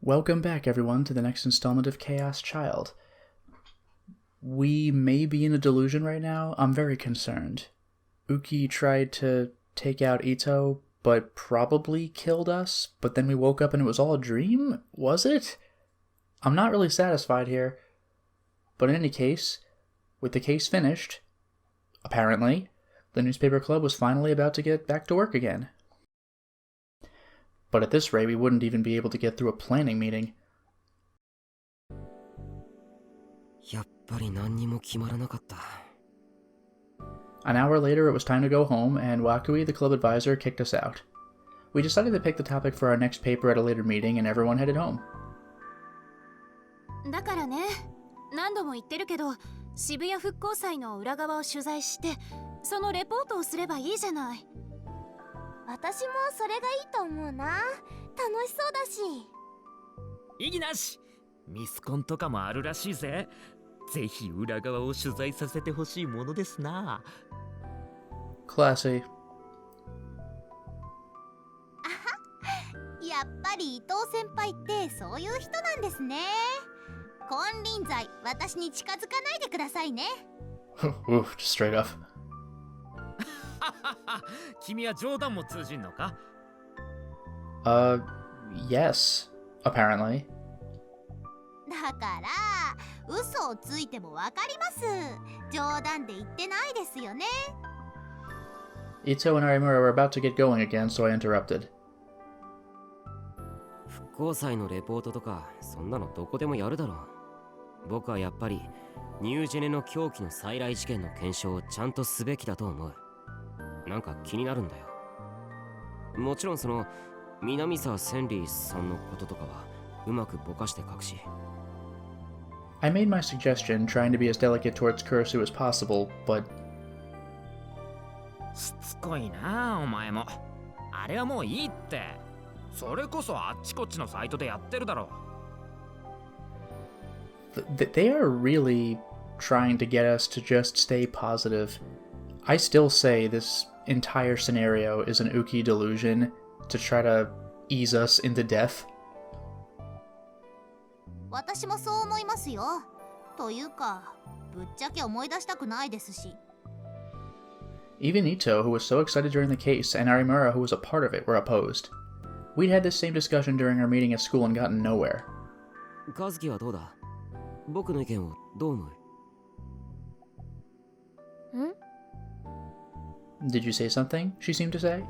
Welcome back, everyone, to the next installment of Chaos Child. We may be in a delusion right now. I'm very concerned. Uki tried to take out Ito, but probably killed us, but then we woke up and it was all a dream? Was it? I'm not really satisfied here. But in any case, with the case finished, apparently, the newspaper club was finally about to get back to work again. But at this rate, we wouldn't even be able to get through a planning meeting. An hour later, it was time to go home, and Wakui, the club advisor, kicked us out. We decided to pick the topic for our next paper at a later meeting, and everyone headed home. だからね、何度も言ってるけど、渋谷復興祭の裏側を取材して、そのレポートをすればいいじゃない。私もそれがいいと思うな。楽しそうだし。意義なし。ミスコンとかもあるらしいぜ。ぜひ裏側を取材させてほしいものですな。Classy. やっぱり伊藤先輩ってそういう人なんですね。金輪際、私に近づかないでくださいね。Oof, just straight up. 君は冗談も通じんのか？ Yes, apparently. だから嘘をついてもわかります。冗談で言ってないですよね。Ito and Arimura were about to get going again, so I interrupted. 復興祭のレポートとかそんなのどこでもやるだろう。僕はやっぱりニュージェネの狂気の再来事件の検証をちゃんとすべきだと思う。なんか気になるんだよ。もちろんその南沢千里さんのこととかはうまくぼかして隠し。I made my suggestion, trying to be as delicate towards Kurisu as possible, but... しつこいなお前も。あれはもういいって。それこそあっちこっちのサイトでやってるだろ。They are really trying to get us to just stay positive. I still say this entire scenario is an Uki delusion to try to ease us into death. 私もそう思いますよ。というか、ぶっちゃけ思い出したくないですし。Even Ito, who was so excited during the case, and Arimura, who was a part of it, were opposed. We'd had this same discussion during our meeting at school and gotten nowhere. 和樹はどうだ？僕の意見をどう思う？ん？ Did you say something? She seemed to say.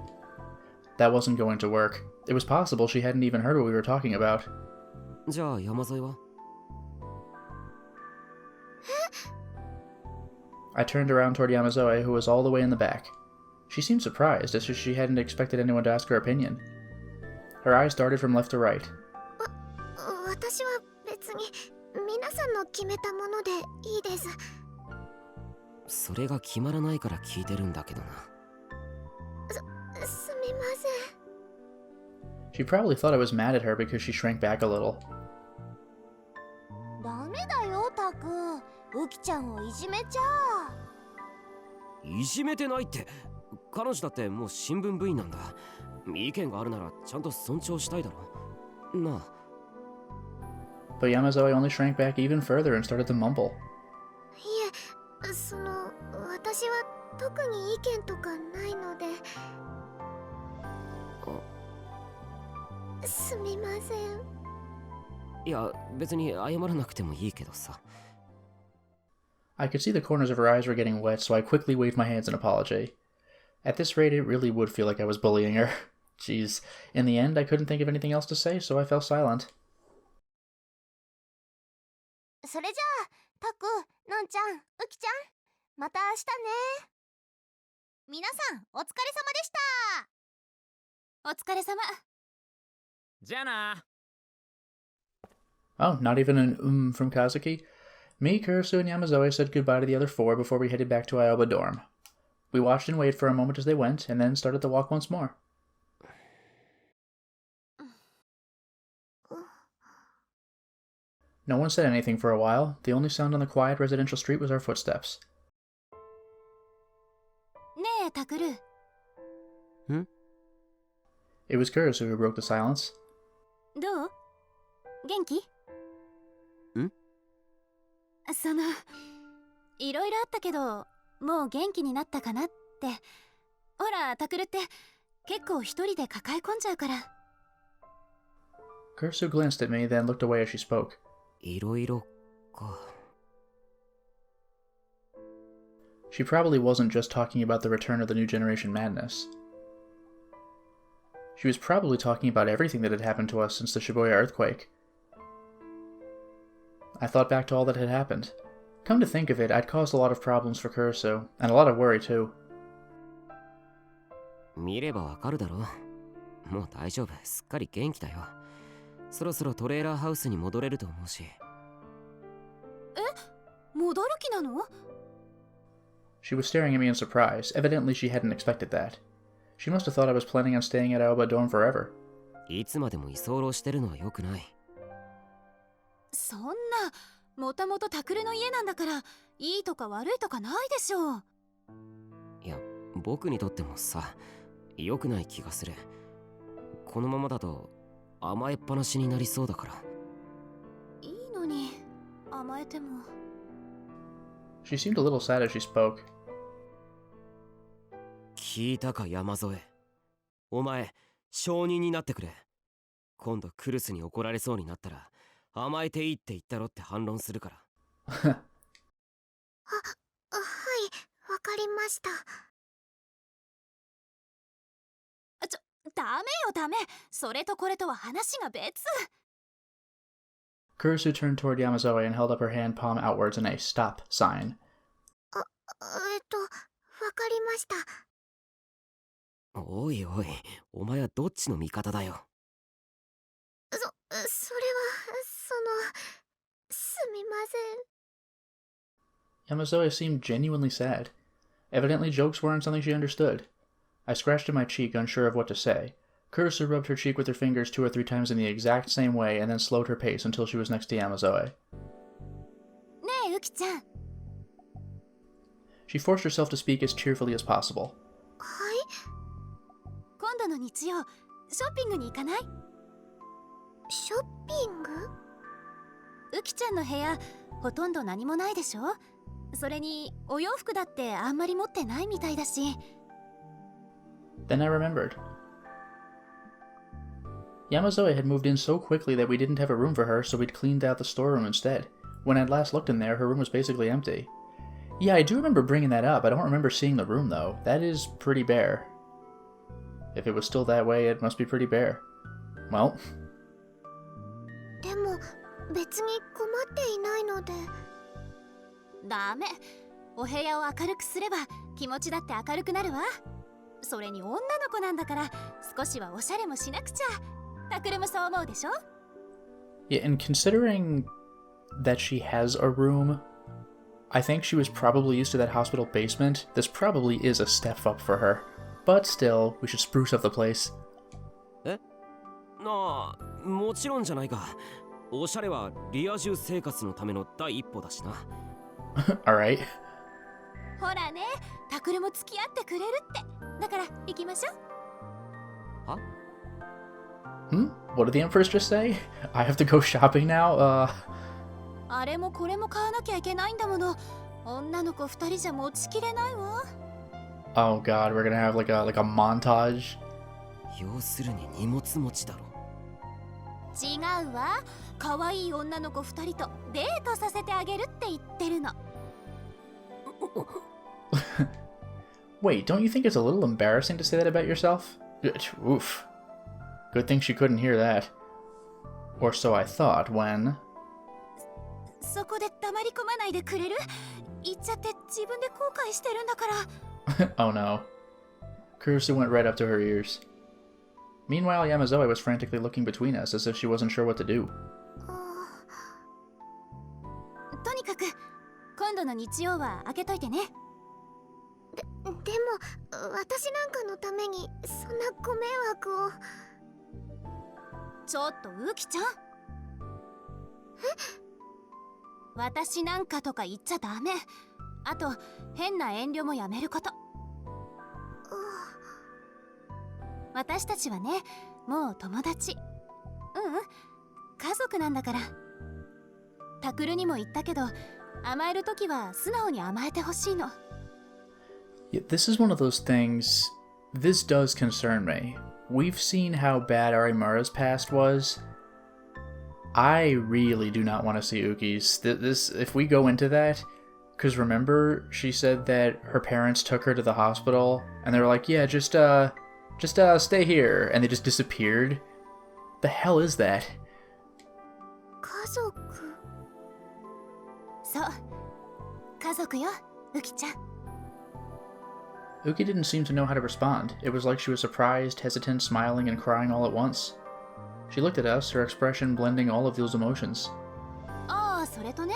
That wasn't going to work. It was possible she hadn't even heard what we were talking about. じゃあ山添は？ I turned around toward Yamazoe, who was all the way in the back. She seemed surprised, as if she hadn't expected anyone to ask her opinion. Her eyes darted from left to right. 私は別に皆さんの決めたものでいいです。それが決まらないから聞いてるんだけどな。すみません。 She probably thought I was mad at her because she shrank back a little. ダメだよ、タク。ウキちゃんをいじめちゃ。いじめてないって。彼女だってもう新聞部員なんだ。意見があるならちゃんと尊重したいだろ。なあ。But Yamazoe only shrank back even further and started to mumble. いえ、私は特に意見とかないので。すみません。いや、別に謝らなくてもいいけどさ。I could see the corners of her eyes were getting wet, so I quickly waved my hands in apology. At this rate, it really would feel like I was bullying her. Jeez. In the end, I couldn't think of anything else to say, so I fell silent. それじゃあ、タク、のんちゃん、ウキちゃん、また明日ね。皆さん、お疲れ様でした。お疲れ様。じゃあな。Oh, not even an from Kazuki? Me, Kurisu, and Yamazoe said goodbye to the other four before we headed back to Ioba dorm. We watched and waited for a moment as they went, and then started the walk once more. No one said anything for a while. The only sound on the quiet residential street was our footsteps. ねえ、タクル。It was Kurisu who broke the silence. どう？元気？そのいろいろあったけどもう元気になったかなって。ほらタクルって結構一人で抱え込んじゃうから。 Kursu glanced at me, then looked away as she spoke. いろいろか。 She probably wasn't just talking about the return of the New Generation madness. She was probably talking about everything that had happened to us since the Shibuya earthquake. I thought back to all that had happened. Come to think of it, I'd caused a lot of problems for Kursu, and a lot of worry too. 見ればわかるだろう。もう大丈夫、すっかり元気だよ。そろそろトレーラーハウスに戻れると思うし。戻る気なの？ She was staring at me in surprise. Evidently she hadn't expected that. She must have thought I was planning on staying at Aoba Dorm forever. いつまでも居候してるのは良くない。そんな、もともとタクルの家なんだからいいとか悪いとかないでしょう。いや、僕にとってもさ、良くない気がする。このままだと甘えっぱなしになりそうだから。いいのに甘えても。 She seemed a little sad as she spoke. 聞いたか山添、お前証人になってくれ。今度クルスに怒られそうになったら甘えていいって言ったろって反論するから。はい、わかりました。ダメよダメ。それとこれとは話が別。 Kursu turned toward Yamazoe and held up her hand palm outwards in a stop sign. わかりました。おいおい、お前はどっちの味方だよ。それは、すみません。 Yamazoe seemed genuinely sad. Evidently jokes weren't something she understood. I scratched at my cheek, unsure of what to say. Kursu rubbed her cheek with her fingers 2 or 3 times in the exact same way and then slowed her pace until she was next to Yamazoe. ねえウキちゃん。 She forced herself to speak as cheerfully as possible. はい。今度の日曜ショッピングに行かない？ショッピング？ウキちゃんの部屋ほとんど何もないでしょ。それにお洋服だってあんまり持ってないみたいだし。 Then I remembered. Yamazoe had moved in so quickly that we didn't have a room for her, so we'd cleaned out the storeroom instead. When I'd last looked in there, her room was basically empty. Yeah, I do remember bringing that up. I don't remember seeing the room, though. That is pretty bare. If it was still that way, it must be pretty bare. Well. でも別に困っていないので。ダメ。お部屋を明るくすれば気持ちだって明るくなるわ。それに女の子なんだから少しはおしゃれもしなくちゃ。タクルもそう思うでしょ？ Yeah, and considering that she has a room, I think she was probably used to that hospital basement. This probably is a step up for her. But still, we should spruce up the place. なあ、もちろんじゃないか。おしゃれはリア充生活のための第一歩だしな。Alright. ほらね、タクルも付き合ってくれるって。だから行きましょう。は？ What did the Empress just say? I have to go shopping now? あれもこれも買わなきゃいけないんだもの。女の子2人じゃ持ちきれないわ。 Oh god, we're gonna have like a montage. 要するに荷物持ちだろ。違うわ。可愛い女の子2人とデートさせてあげるって言ってるの。Wait, don't you think it's a little embarrassing to say that about yourself? Oof. Good thing she couldn't hear that. Or so I thought when... そこで黙り込まないでくれる？言っちゃって自分で後悔してるんだから。Oh no. Kurusu went right up to her ears. Meanwhile, Yamazoe was frantically looking between us as if she wasn't sure what to do. とにかく今度の日曜は開けといてね。でも私なんかのためにそんなご迷惑を。ちょっとウキちゃん。私なんかとか言っちゃダメ。あと変な遠慮もやめること。私たちはね、もう友達。家族なんだから。タクルにも言ったけど、甘えるときは素直に甘えてほしいの。Yeah, this is one of those things. This does concern me. We've seen how bad Arimura's past was. I really do not want to see Uki's. This, if we go into that, because remember, she said that her parents took her to the hospital, and they were like, yeah, just stay here, and they just disappeared. The hell is that? 家族。そう、家族よ、ウキちゃん。Uki didn't seem to know how to respond. It was like she was surprised, hesitant, smiling, and crying all at once. She looked at us, her expression blending all of those emotions. ああ、それとね、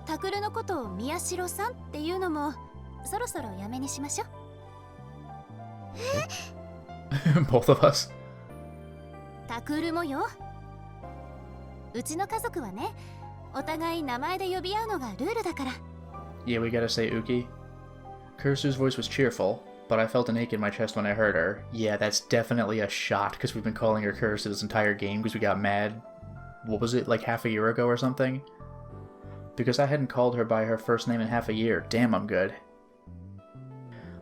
タクルのことを宮代さんっていうのもそろそろやめにしましょう。Both of us. タクルもよ。うちの家族はね、お互い名前で呼び合うのがルールだから。Yeah, we gotta say Uki. Kurisu's voice was cheerful, but I felt an ache in my chest when I heard her. Yeah, that's definitely a shot, because we've been calling her Kurisu this entire game because we got mad. What was it, like half a year ago or something? Because I hadn't called her by her first name in half a year. Damn, I'm good.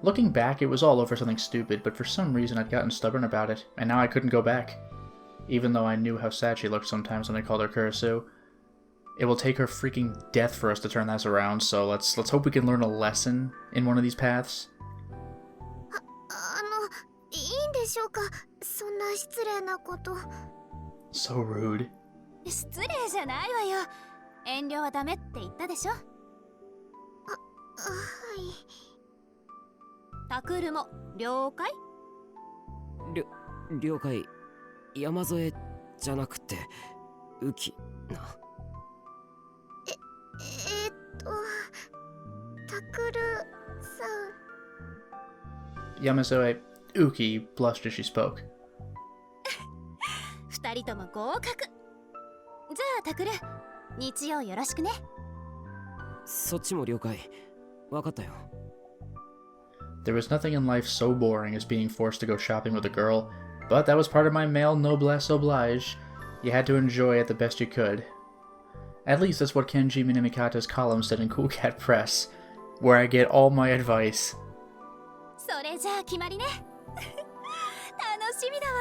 Looking back, it was all over something stupid, but for some reason I'd gotten stubborn about it, and now I couldn't go back. Even though I knew how sad she looked sometimes when I called her Kurisu. It will take her freaking death for us to turn this around, so let's hope we can learn a lesson in one of these paths. いいんでしょうか、そんな失礼なこと。So rude. 失礼じゃないわよ。遠慮はダメって言ったでしょ。はい。タクルも了解？了解。山添じゃなくてウキな。タクルさん。Yamazoe Uki blushed as she spoke. 二人とも合格。じゃあタクル、日曜よろしくね。そっちも了解。わかったよ。There was nothing in life so boring as being forced to go shopping with a girl, but that was part of my male noblesse oblige. You had to enjoy it the best you could. At least that's what Kenji Minamikata's column said in Cool Cat Press, where I get all my advice. それじゃあ決まりね。楽しみだわ。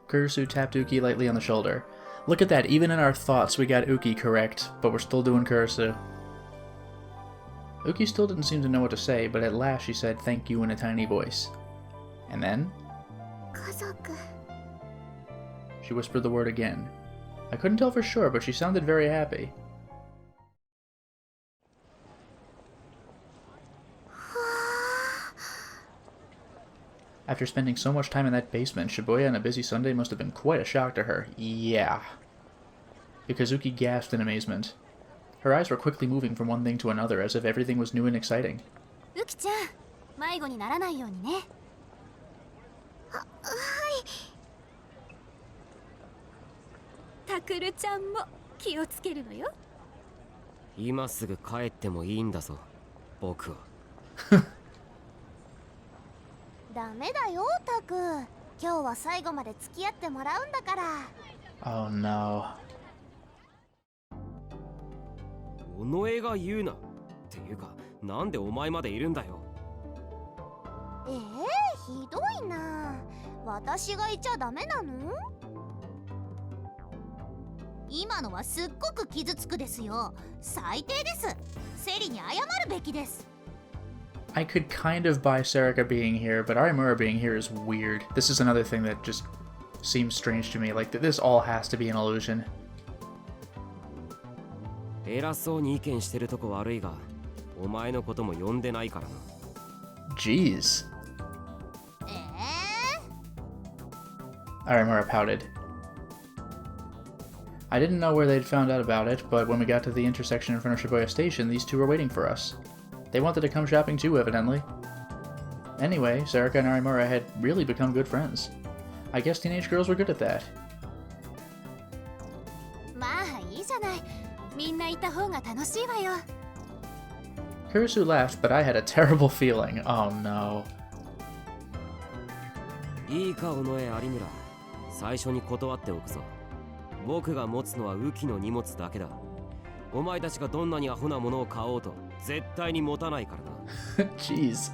Kurisu tapped Uki lightly on the shoulder. Look at that, even in our thoughts we got Uki correct, but we're still doing Kurisu. Uki still didn't seem to know what to say, but at last she said thank you in a tiny voice. And then? 家族。 She whispered the word again. I couldn't tell for sure, but she sounded very happy. After spending so much time in that basement, Shibuya on a busy Sunday must have been quite a shock to her. Yeah. Ikazuki gasped in amazement. Her eyes were quickly moving from one thing to another, as if everything was new and exciting. ウキちゃん、迷子にならないようにね。はい。タクルちゃんも気をつけるのよ。今すぐ帰ってもいいんだぞ、僕は。ダメだよ、タク。今日は最後まで付き合ってもらうんだから。Oh no. おのえが言うな。っていうか、なんでお前までいるんだよ。ひどいな。私がいちゃダメなの？今のはすっごく傷つくですよ。最低です。セリに謝るべきです。I could kind of buy Serika being here, but Arimura being here is weird. This is another thing that just seems strange to me. Like, this all has to be an illusion. 偉そうに意見してるとこ悪いが、お前のことも呼んでないからな。Jeez. Arimura pouted. I didn't know where they'd found out about it, but when we got to the intersection in front of Shibuya Station, these two were waiting for us. They wanted to come shopping too, evidently. Anyway, Serika and Arimura had really become good friends. I guess teenage girls were good at that. まあいいじゃない。みんないた方が楽しいわよ。Kurisu laughed, but I had a terrible feeling. Oh no. いいか、おのえ有村。最初に断っておくぞ。僕が持つのは雨季の荷物だけだ。お前たちがどんなにアホなものを買おうと絶対に持たないからな。Jeez.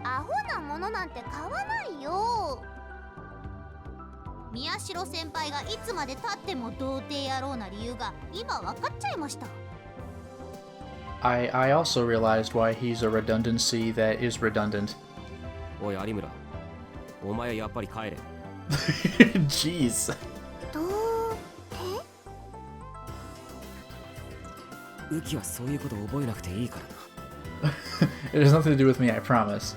アホなものなんて買わないよ。宮代先輩がいつまでたっても童貞野郎な理由が今分かっちゃいました。I also realized why he's a redundancy that is redundant. おい有村、お前はやっぱり帰れ。Jeez. 童雨季はそういうこと覚えなくていいからな。It has nothing to do with me, I promise.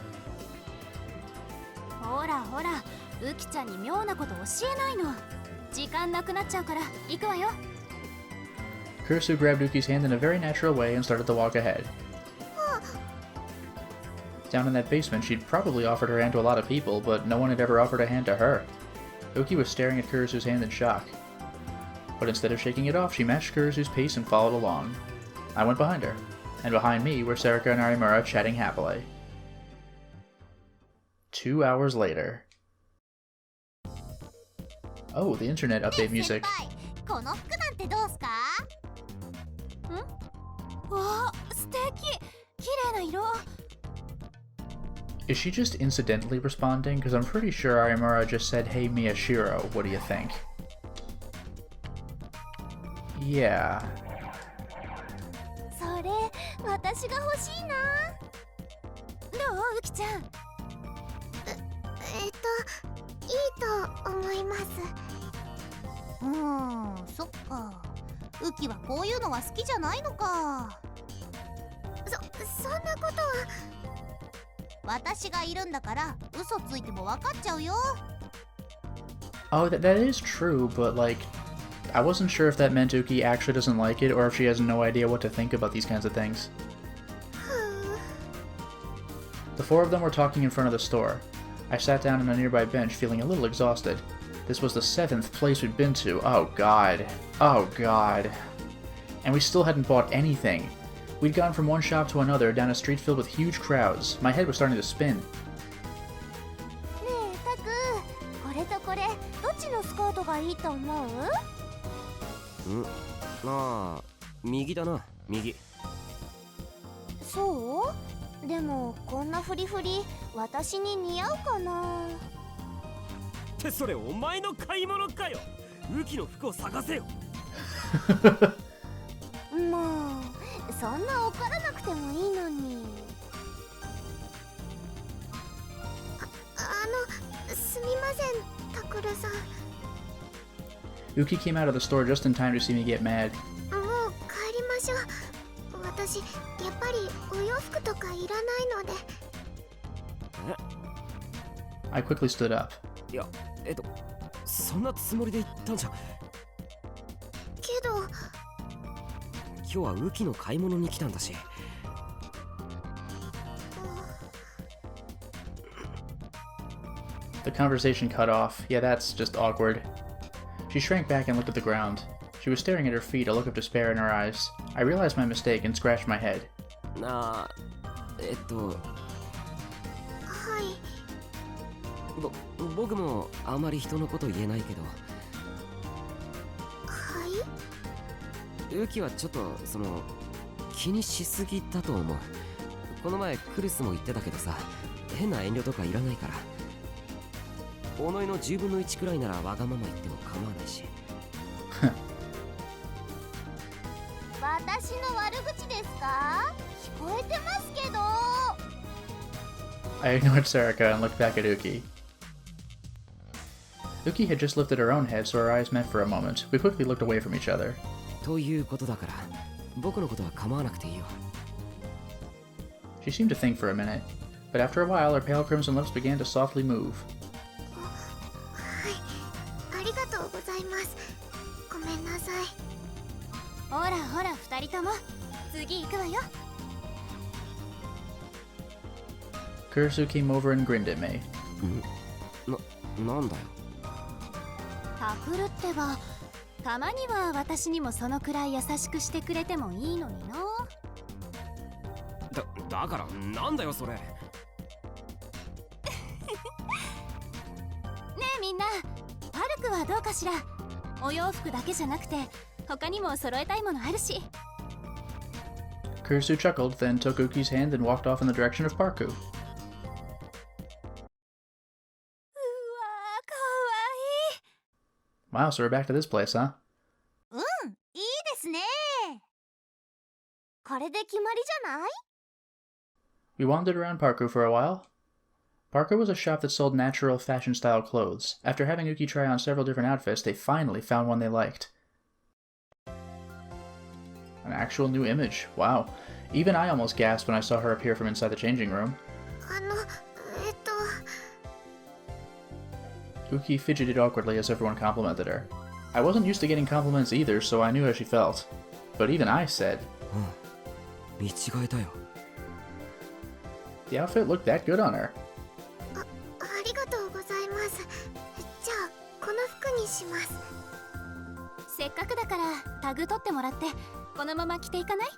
ほらほら、ウキちゃんに妙なこと教えないの。時間なくなっちゃうから行くわよ。Kurisu grabbed Uki's hand in a very natural way and started to walk ahead. Down in that basement, she'd probably offered her hand to a lot of people, but no one had ever offered a hand to her. Uki was staring at Kurisu's hand in shock. But instead of shaking it off, she matched Kurisu's pace and followed along. I went behind her, and behind me were Serika and Arimura chatting happily. 2 hours later. Oh, the internet update music. この服なんてどうすか？わあ、素敵。綺麗な色。Is she just incidentally responding? Because I'm pretty sure Arimura just said, "Hey Miyashiro, what do you think?" Yeah. それ私が欲しいな。どう、ウキちゃん。いいと思います。そっか。ウキはこういうのは好きじゃないのか。そんなことは。私がいるんだから嘘ついても分かっちゃうよ。Oh, that is true, but like, I wasn't sure if that meant Uki actually doesn't like it or if she has no idea what to think about these kinds of things. The four of them were talking in front of the store. I sat down on a nearby bench feeling a little exhausted. This was the 7th place we'd been to. Oh god. Oh god. And we still hadn't bought anything. We'd gone from one shop to another down a street filled with huge crowds. My head was starting to spin. ねえタク、これとこれどっちのスカートがいいと思う？ああ、右だな、右。そう？でもこんなフリフリ私に似合うかな。ってそれお前の買い物かよ。雨季の服を探せよ。もうそんな怒らなくてもいいのに。すみません、タクルさん。Uki came out of the store just in time to see me get mad. もう帰りましょう。私やっぱりお洋服とかいらないので。I quickly stood up. いや、そんなつもりで言ったんじゃ。けど今日は雨季の買い物に来たんだし。The conversation cut off. Yeah, that's just awkward. She shrank back and looked at the ground. She was staring at her feet, a look of despair in her eyes. I realized my mistake and scratched my head. なあ、はい。僕もあまり人のこと言えないけど。はい？雨季はちょっと気にしすぎだと思う。この前クリスも言ってたけどさ、変な遠慮とかいらないから。己の10分の1くらいならわがまま言っても構わないし。私の悪口ですか？聞こえてますけど。I ignored Sarika and looked back at Uki. Uki had just lifted her own head, so our eyes met for a moment. We quickly looked away from each other. ということだから、僕のことは構わなくていいよ。She seemed to think for a minute, but after a while her pale crimson lips began to softly move. はい、ありがとうございます。ごめんなさい。ほらほら、二人とも次行くわよ。Kurisu came over and grinned at me. なんだよ。タクルってば、たまには私にもそのくらい優しくしてくれてもいいのにな。だからなんだよそれ。ねえみんな、パルクはどうかしら。お洋服だけじゃなくて他にも揃えたいものあるし。 Kurisu chuckled, then took Uki's hand and walked off in the direction of Parku. うわー、かわいい。 Wow, so we're back to this place, huh? うん、いいですね。これで決まりじゃない？ We wandered around Parku for a while. Parku was a shop that sold natural fashion-style clothes. After having Uki try on several different outfits, they finally found one they liked. An actual new image. Wow. Even I almost gasped when I saw her appear from inside the changing room. えっと Uki fidgeted awkwardly as everyone complimented her. I wasn't used to getting compliments either, so I knew how she felt. But even I said, 見違えたよ。 the outfit looked that good on her. ありがとうございます。じゃあこの服にします。せっかくだからタグ取ってもらってこのまま着ていかない？は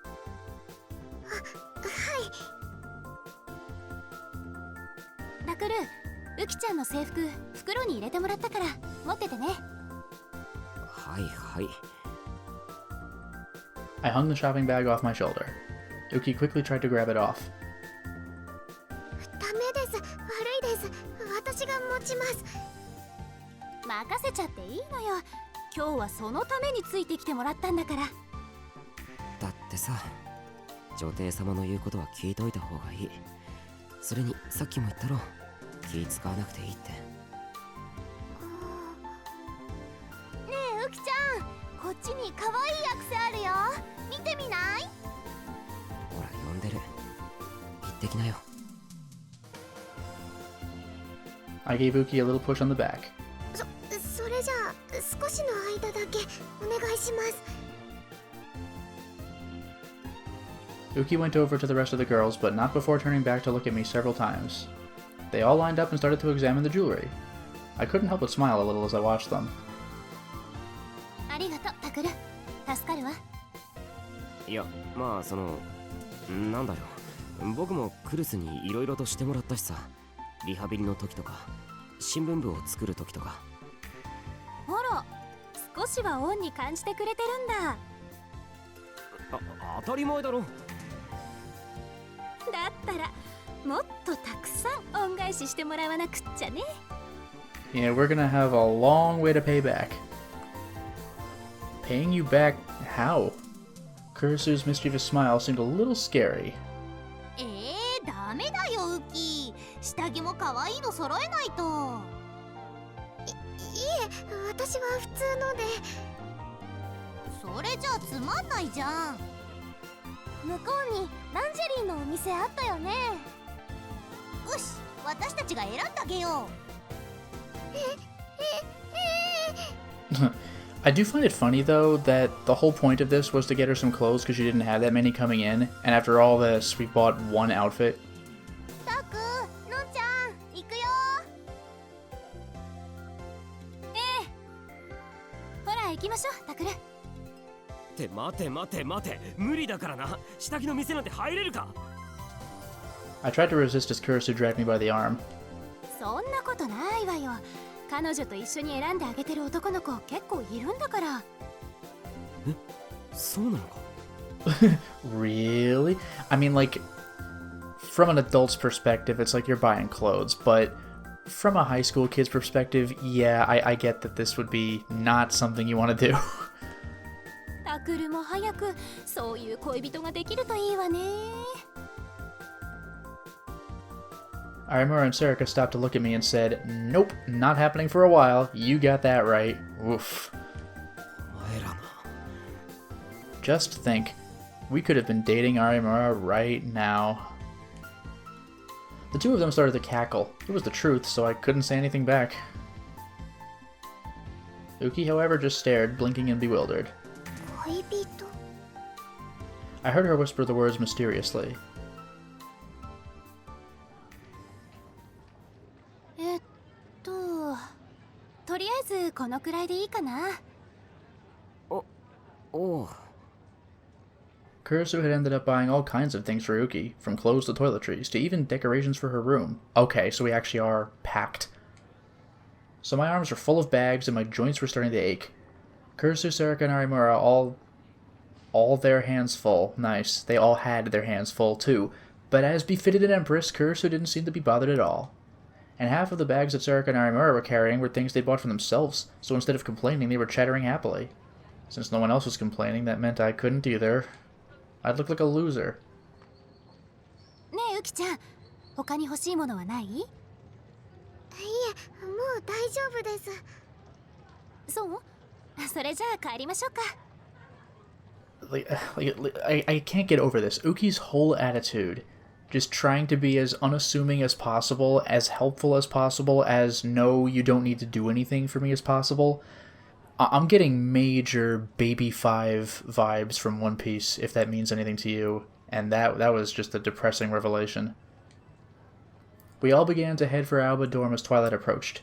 い。タクル、ウキちゃんの制服袋に入れてもらったから持っててね。はいはい。 I hung the shopping bag off my shoulder. Uki quickly tried to grab it off. ダメです。悪いです。私が持ちます。任せちゃっていいのよ。今日はそのためについてきてもらったんだから。だってさ、女帝様の言うことは聞いといた方がいい。それにさっきも言ったろ、気使わなくていいって。ねえウキちゃん、こっちに可愛いアクセあるよ。見てみない？ほら呼んでる。行ってきなよ。 I gave Uki a little push on the back. それじゃあ少しの間だけお願いします。 Uki went over to the rest of the girls, but not before turning back to look at me several times. They all lined up and started to examine the jewelry. I couldn't help but smile a little as I watched them. ありがとうタクル、助かるわ。いや、まあその、なんだよ。僕もクルスに色々としてもらったしさ。リハビリの時とか、新聞部を作る時とか。ほら、少しは恩に感じてくれてるんだ。当たり前だろ。だったらもっとたくさん恩返ししてもらわなくっちゃね。 Yeah, we're gonna have a long way to pay back. Paying you back how? Kurisu's mischievous smile seemed a little scary. ダメだよウキ。下着も可愛いの揃えないと。いえ、私は普通ので。それじゃあつまんないじゃん。向こうにランジェリーのお店あったよね。よし、私たちが選んであげよう。I do find it funny, though, that the whole point of this was to get her some clothes because she didn't have that many coming in, and after all this, we bought one outfit. タク、のんちゃん、行くよ。ほら行きましょうタクル。待て、無理だからな。下着の店なんて入れるか。 I tried to resist as Kurisu dragged me by the arm. そんなことないわよ。彼女と一緒に選んであげてる男の子結構いるんだから。そうなのか。 Really? I mean, like, from an adult's perspective, it's like you're buying clothes, but from a high school kid's perspective, yeah, I get that this would be not something you want to do. タクルも早くそういう恋人ができるといいわね。 Arimura and Serika stopped to look at me and said, "Nope, not happening for a while. You got that right." Oof. お前らな。 Just think, we could have been dating Arimura right now. The two of them started to cackle. It was the truth, so I couldn't say anything back. Uki, however, just stared, blinking and bewildered. 恋人。 I heard her whisper the words mysteriously. とりあえずこのくらいでいいかな。おう。 Kurisu had ended up buying all kinds of things for Uki, from clothes to toiletries, to even decorations for her room. Okay, so we actually are packed. So my arms were full of bags and my joints were starting to ache. Kurisu, Sarika, and Arimura all their hands full. Nice. They all had their hands full too. But as befitted an empress, Kurisu didn't seem to be bothered at all. And half of the bags that Sarika and Arimura were carrying were things they bought for themselves, so instead of complaining, they were chattering happily. Since no one else was complaining, that meant I couldn't either. I'd look like a loser. ねえウキちゃん、他に欲しいものはない？いえ、もう大丈夫です。そう？それじゃあ帰りましょうか。I can't get over this. Uki's whole attitude, just trying to be as unassuming as possible, as helpful as possible, as no, you don't need to do anything for me as possible. I'm getting major Baby 5 vibes from One Piece, if that means anything to you, and that was just a depressing revelation. We all began to head for Alba Dorm as twilight approached.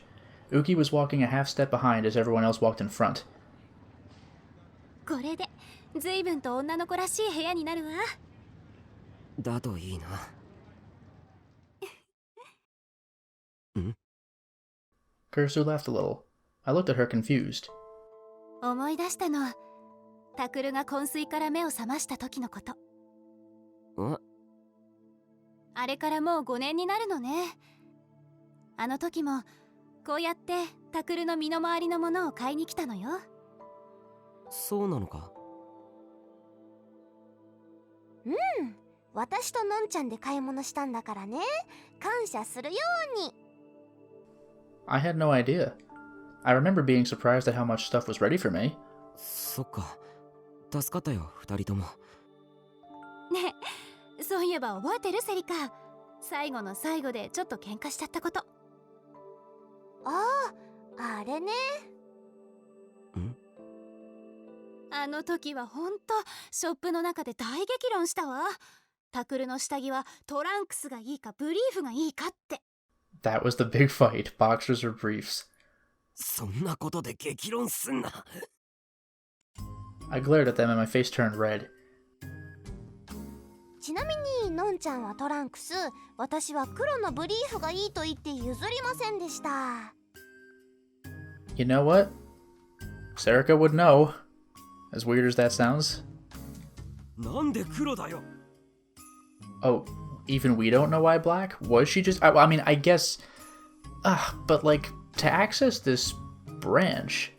Uki was walking a half step behind as everyone else walked in front. これで随分と女の子らしい部屋になるわ。だといいな。Kurisu laughed a little. I looked at her confused. 思い出したの。タクルが昏睡から目を覚ました時のこと。あれからもう5年になるのね。あの時もこうやってタクルの身の回りのものを買いに来たのよ。そうなのか。うん、私とのんちゃんで買い物したんだからね。感謝するように。I had no idea. I remember being surprised at how much stuff was ready for me. そっか。助かったよ、二人とも。ねえ、そういえば覚えてるセリカ。最後の最後でちょっと喧嘩しちゃったこと。ああ、あれね。あの時はほんとショップの中で大激論したわ。タクルの下着はトランクスがいいかブリーフがいいかって。That was the big fight, boxers or briefs. そんなことで激論すんな。I glared at them and my face turned red. ちなみにのんちゃんはトランクス、私は黒のブリーフがいいと言って譲りませんでした。You know what? Sarika would know. As weird as that sounds. なんで黒だよ。Oh, even we don't know why black? Was she just... I mean, I guess... but like, to access this branch,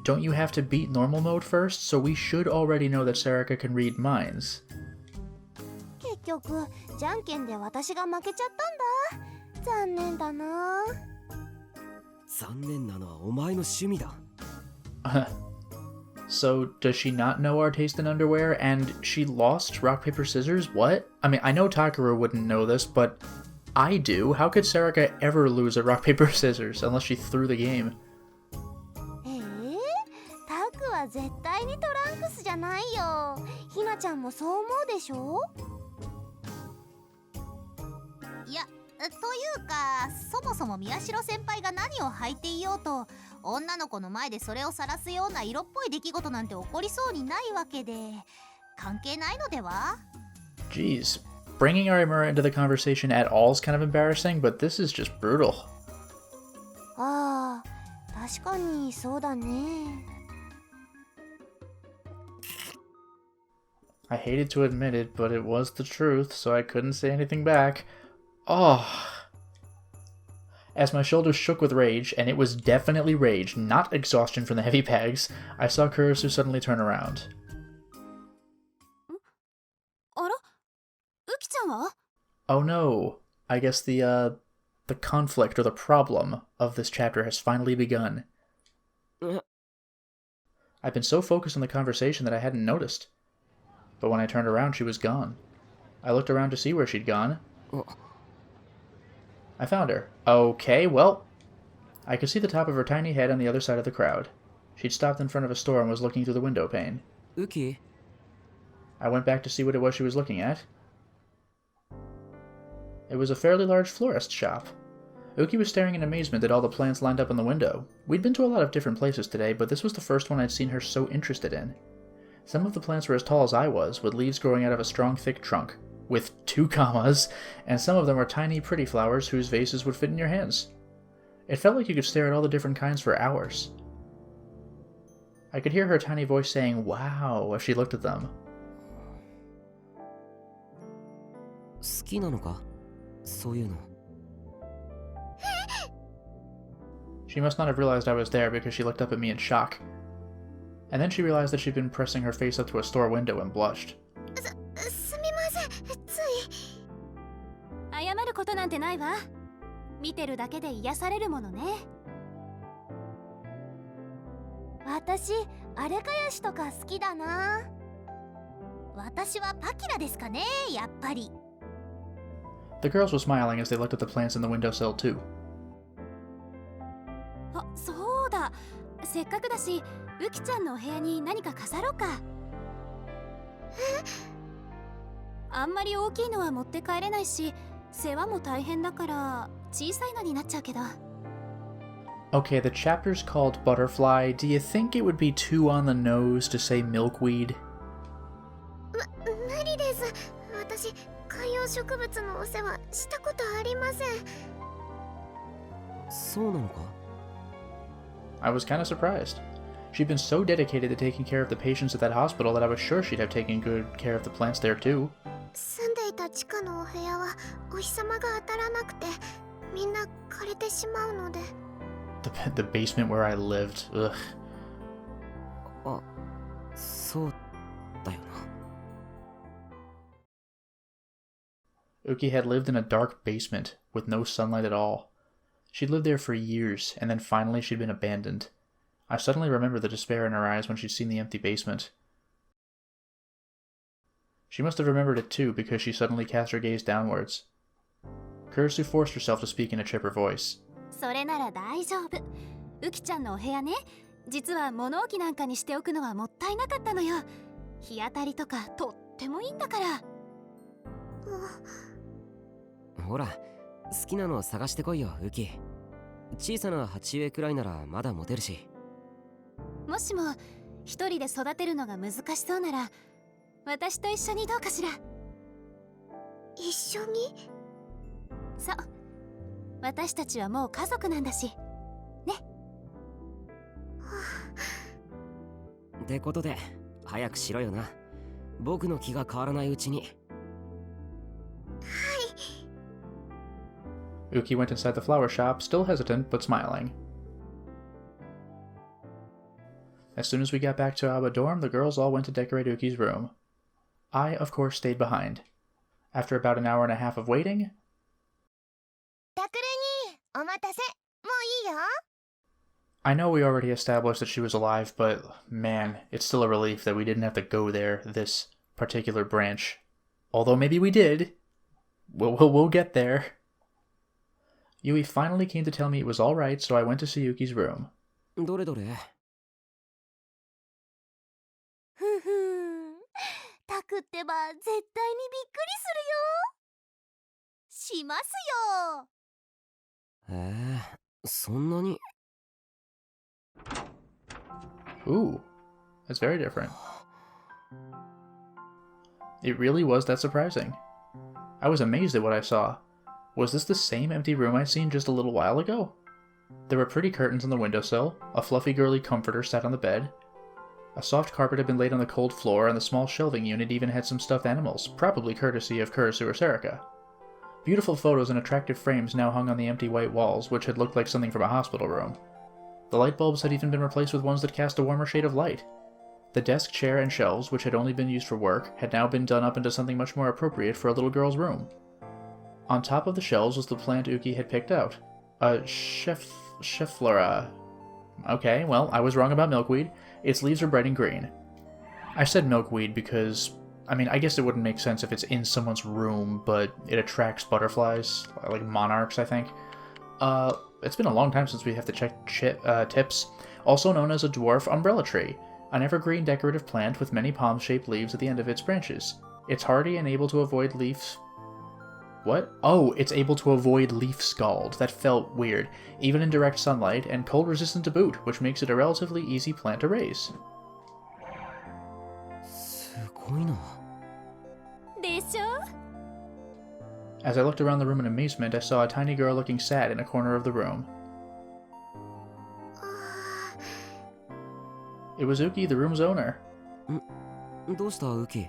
don't you have to beat normal mode first? So we should already know that Sarika can read minds. 結局、じゃんけんで私が負けちゃったんだ。残念だな。残念なのはお前の趣味だ。So, does she not know our taste in underwear, and she lost rock, paper, scissors? What? I mean, I know Takara wouldn't know this, but I do. How could Sarika ever lose at rock, paper, scissors, unless she threw the game? タクは絶対にトランクスじゃないよ。ひなちゃんもそう思うでしょ？いや、というか、そもそも宮代先輩が何を履いていようと、女の子の前でそれを晒すような色っぽい出来事なんて起こりそうにないわけで、関係ないのでは？ Jeez. Bringing Arimura into the conversation at all is kind of embarrassing, but this is just brutal. ああ、確かにそうだね。I hated to admit it, but it was the truth, so I couldn't say anything back. Oh. As my shoulders shook with rage, and it was definitely rage, not exhaustion from the heavy bags, I saw Kurisu suddenly turn around. あら？ウキちゃんは？ Oh no. I guess the conflict or the problem of this chapter has finally begun. I've been so focused on the conversation that I hadn't noticed. But when I turned around, she was gone. I looked around to see where she'd gone. I found her. Okay, well, I could see the top of her tiny head on the other side of the crowd. She'd stopped in front of a store and was looking through the window pane. Uki? I went back to see what it was she was looking at. It was a fairly large florist shop. Uki was staring in amazement at all the plants lined up in the window. We'd been to a lot of different places today, but this was the first one I'd seen her so interested in. Some of the plants were as tall as I was, with leaves growing out of a strong, thick trunk, with 2 commas, and some of them were tiny, pretty flowers whose vases would fit in your hands. It felt like you could stare at all the different kinds for hours. I could hear her tiny voice saying, "Wow," as she looked at them. 好きなのかそういうの。 She must not have realized I was there because she looked up at me in shock. And then she realized that she'd been pressing her face up to a store window and blushed. すみません、つい。謝ることなんてないわ。見てるだけで癒されるものね。私、アルカヤシとか好きだな。私はパキラですかね、やっぱり。The girls were smiling as they looked at the plants in the windowsill too. あ、そうだ。せっかくだし、ウキちゃんのお部屋に何か飾ろうか。あんまり大きいのは持って帰れないし、世話も大変だから小さいのになっちゃうけど。Okay, the chapter's called Butterfly. Do you think it would be too on the nose to say milkweed? 無理です。私、観葉植物のお世話したことありません。そうなのか I was kind of surprised. She'd been so dedicated to taking care of the patients at that hospital that I was sure she'd have taken good care of the plants there too. 住んでいた地下のお部屋はお日様が当たらなくてみんな枯れてしまうので。The basement where I lived. Ugh. あ、そうだよな。 Uki had lived in a dark basement with no sunlight at all. She'd lived there for years, and then finally she'd been abandoned. I suddenly remembered the despair in her eyes when she'd seen the empty basement. She must have remembered it too because she suddenly cast her gaze downwards. Kurisu forced herself to speak in a chipper voice. それなら大丈夫。ウキちゃんのお部屋ね、実は物置なんかにしておくのはもったいなかったのよ。日当たりとかとってもいいんだから。ほら、好きなの探してこいよ、ウキ。小さな鉢植えくらいならまだ持てるし。もしも一人で育てるのが難しそうなら、私と一緒にどうかしら。一緒に？そう、私たちはもう家族なんだしね。ってことで早くしろよな。僕の気が変わらないうちに。Uki went inside the flower shop, still hesitant but smiling. As soon as we got back to our dorm, the girls all went to decorate Uki's room. I, of course, stayed behind. After about an hour and a half of waiting... タクルにお待たせ。もういいよ。 I know we already established that she was alive, but man, it's still a relief that we didn't have to go there, this particular branch. Although maybe we did. We'll get there. Yui finally came to tell me it was alright, so I went to see Yuki's room. どれどれ。ふふん。タクってば絶対にびっくりするよ。しますよ。そんなに。Ooh, that's very different. It really was that surprising. I was amazed at what I saw. Was this the same empty room I'd seen just a little while ago? There were pretty curtains on the windowsill, a fluffy girly comforter sat on the bed. A soft carpet had been laid on the cold floor, and the small shelving unit even had some stuffed animals, probably courtesy of Kurisu or Serika. Beautiful photos and attractive frames now hung on the empty white walls, which had looked like something from a hospital room. The light bulbs had even been replaced with ones that cast a warmer shade of light. The desk, chair, and shelves, which had only been used for work, had now been done up into something much more appropriate for a little girl's room. On top of the shelves was the plant Uki had picked out. A Schefflera. Okay, well, I was wrong about milkweed. Its leaves are bright and green. I said milkweed because, I mean, I guess it wouldn't make sense if it's in someone's room, but it attracts butterflies, like monarchs, I think. It's been a long time since we have to check tips. Also known as a dwarf umbrella tree, an evergreen decorative plant with many palm-shaped leaves at the end of its branches. It's hardy and able to avoid leaf... What? Oh, it's able to avoid leaf scald. That felt weird. Even in direct sunlight, and cold resistant to boot, which makes it a relatively easy plant to raise. すごいな。でしょ？ As I looked around the room in amazement, I saw a tiny girl looking sad in a corner of the room. It was Uki, the room's owner. どうしたウキ？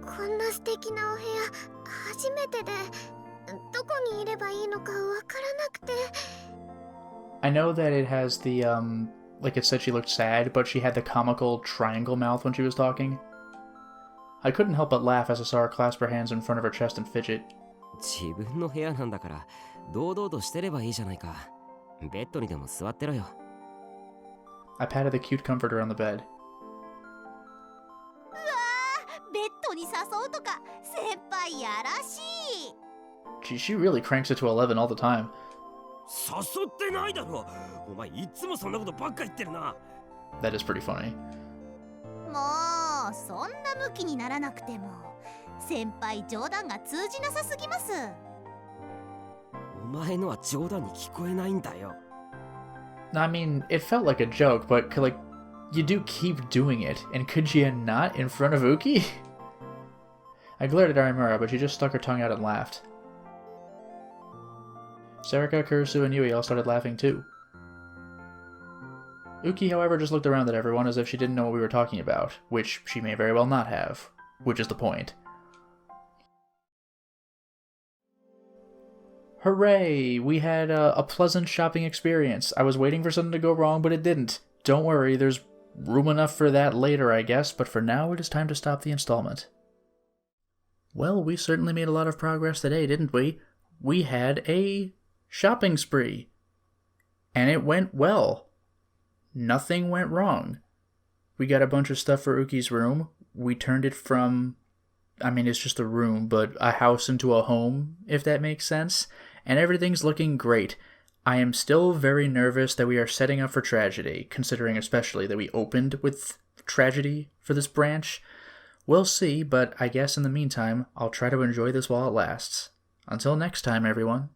こんな素敵なお部屋初めてで、どこにいればいいのかわからなくて。 I know that it has the, like it said she looked sad, but she had the comical triangle mouth when she was talking. I couldn't help but laugh as I saw her clasp her hands in front of her chest and fidget. 自分の部屋なんだから堂々としてればいいじゃないか。ベッドにでも座ってろよ。I patted the cute comforter on the bed. ベッドに誘うとか先輩やらしい。 She really cranks it to 11 all the time. 誘ってないだろ。お前いつもそんなことばっか言ってるな。That is pretty funny. もうそんなムキにならなくても先輩冗談が通じなさすぎます。お前のは冗談に聞こえないんだよ。I mean, it felt like a joke, but like, you do keep doing it, and could you not in front of Uki? I glared at Arimura, but she just stuck her tongue out and laughed. Serika, Kurisu, and Yui all started laughing too. Uki, however, just looked around at everyone as if she didn't know what we were talking about, which she may very well not have, which is the point. Hooray! We had a pleasant shopping experience. I was waiting for something to go wrong, but it didn't. Don't worry, there's room enough for that later, I guess, but for now it is time to stop the installment. Well, we certainly made a lot of progress today, didn't we? We had a shopping spree. And it went well. Nothing went wrong. We got a bunch of stuff for Uki's room. We turned it from, I mean, it's just a room, but a house into a home, if that makes sense. And everything's looking great. I am still very nervous that we are setting up for tragedy, considering especially that we opened with tragedy for this branch. We'll see, but I guess in the meantime, I'll try to enjoy this while it lasts. Until next time, everyone.